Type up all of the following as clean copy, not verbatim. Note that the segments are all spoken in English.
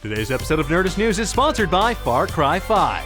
Today's episode of Nerdist News is sponsored by Far Cry 5.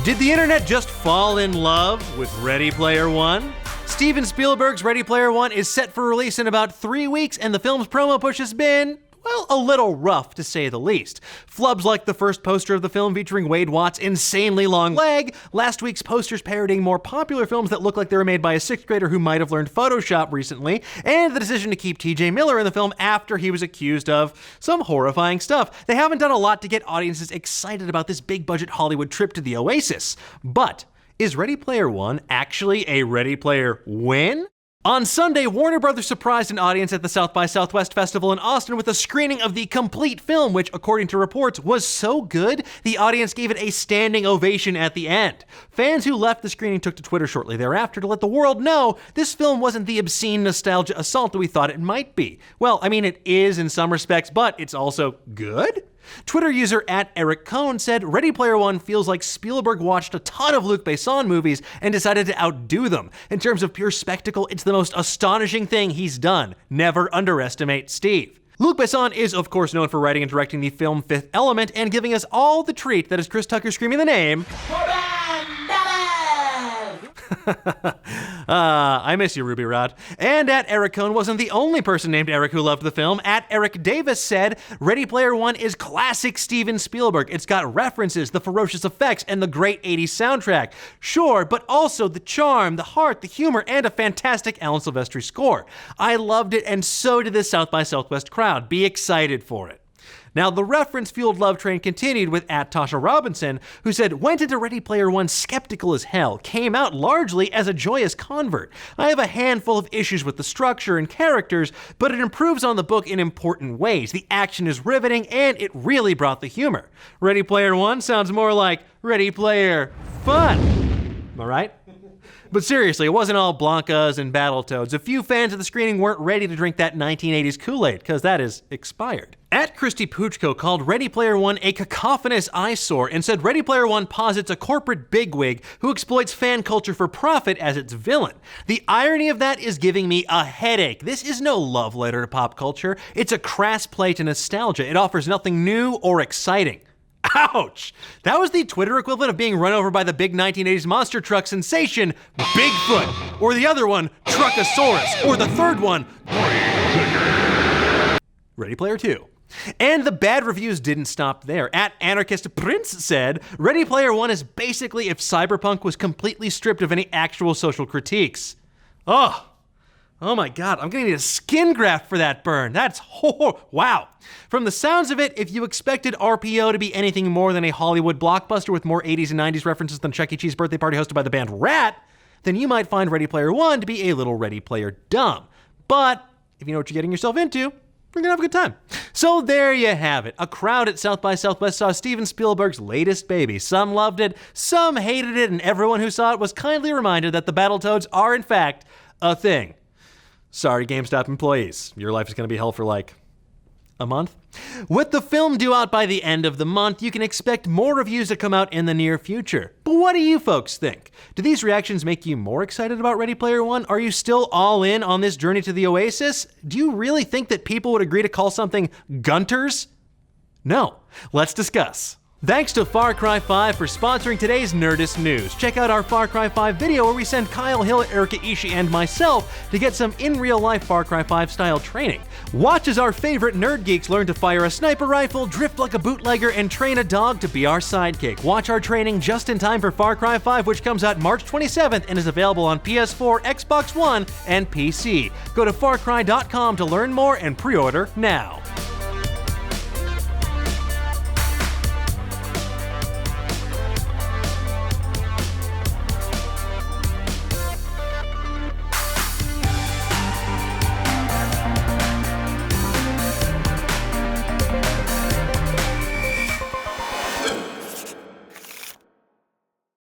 Did the internet just fall in love with Ready Player One? Steven Spielberg's Ready Player One is set for release in about 3 weeks, and the film's promo push has been, well, a little rough to say the least. Flubs like the first poster of the film featuring Wade Watt's insanely long leg, last week's posters parodying more popular films that look like they were made by a 6th grader who might have learned Photoshop recently, and the decision to keep TJ Miller in the film after he was accused of some horrifying stuff. They haven't done a lot to get audiences excited about this big-budget Hollywood trip to the Oasis. But is Ready Player One actually a Ready Player Win? On Sunday, Warner Brothers surprised an audience at the South by Southwest Festival in Austin with a screening of the complete film, which, according to reports, was so good, the audience gave it a standing ovation at the end. Fans who left the screening took to Twitter shortly thereafter to let the world know this film wasn't the obscene nostalgia assault that we thought it might be. Well, I mean, it is in some respects, but it's also good? Twitter user @EricCone said, Ready Player One feels like Spielberg watched a ton of Luc Besson movies and decided to outdo them. In terms of pure spectacle, it's the most astonishing thing he's done. Never underestimate Steve. Luc Besson is, of course, known for writing and directing the film Fifth Element and giving us all the treat that is Chris Tucker screaming the name. I miss you, Ruby Rod. And Eric Cohn wasn't the only person named Eric who loved the film. Eric Davis said, Ready Player One is classic Steven Spielberg. It's got references, the ferocious effects, and the great 80s soundtrack. Sure, but also the charm, the heart, the humor, and a fantastic Alan Silvestri score. I loved it, and so did the South by Southwest crowd. Be excited for it. Now, the reference-fueled love train continued with @Tasha Robinson, who said, went into Ready Player One skeptical as hell, came out largely as a joyous convert. I have a handful of issues with the structure and characters, but it improves on the book in important ways. The action is riveting, and it really brought the humor. Ready Player One sounds more like Ready Player Fun. Am I right? But seriously, it wasn't all Blancas and Battletoads. A few fans of the screening weren't ready to drink that 1980s Kool-Aid, because that is expired. Christy Puchko called Ready Player One a cacophonous eyesore and said Ready Player One posits a corporate bigwig who exploits fan culture for profit as its villain. The irony of that is giving me a headache. This is no love letter to pop culture. It's a crass play to nostalgia. It offers nothing new or exciting. Ouch! That was the Twitter equivalent of being run over by the big 1980s monster truck sensation, Bigfoot, or the other one, Truckosaurus, or the third one, Ready Player Two. And the bad reviews didn't stop there. Anarchist Prince said, Ready Player One is basically if Cyberpunk was completely stripped of any actual social critiques. Oh my God, I'm gonna need a skin graft for that burn. That's wow. From the sounds of it, if you expected RPO to be anything more than a Hollywood blockbuster with more 80s and 90s references than Chuck E. Cheese birthday party hosted by the band Rat, then you might find Ready Player One to be a little Ready Player dumb. But if you know what you're getting yourself into, you're gonna have a good time. So there you have it. A crowd at South by Southwest saw Steven Spielberg's latest baby. Some loved it, some hated it, and everyone who saw it was kindly reminded that the Battletoads are in fact a thing. Sorry, GameStop employees. Your life is going to be hell for like a month. With the film due out by the end of the month, you can expect more reviews to come out in the near future. But what do you folks think? Do these reactions make you more excited about Ready Player One? Are you still all in on this journey to the Oasis? Do you really think that people would agree to call something Gunters? No. Let's discuss. Thanks to Far Cry 5 for sponsoring today's Nerdist News. Check out our Far Cry 5 video where we send Kyle Hill, Erica Ishii, and myself to get some in-real-life Far Cry 5 style training. Watch as our favorite nerd geeks learn to fire a sniper rifle, drift like a bootlegger, and train a dog to be our sidekick. Watch our training just in time for Far Cry 5, which comes out March 27th and is available on PS4, Xbox One, and PC. Go to farcry.com to learn more and pre-order now.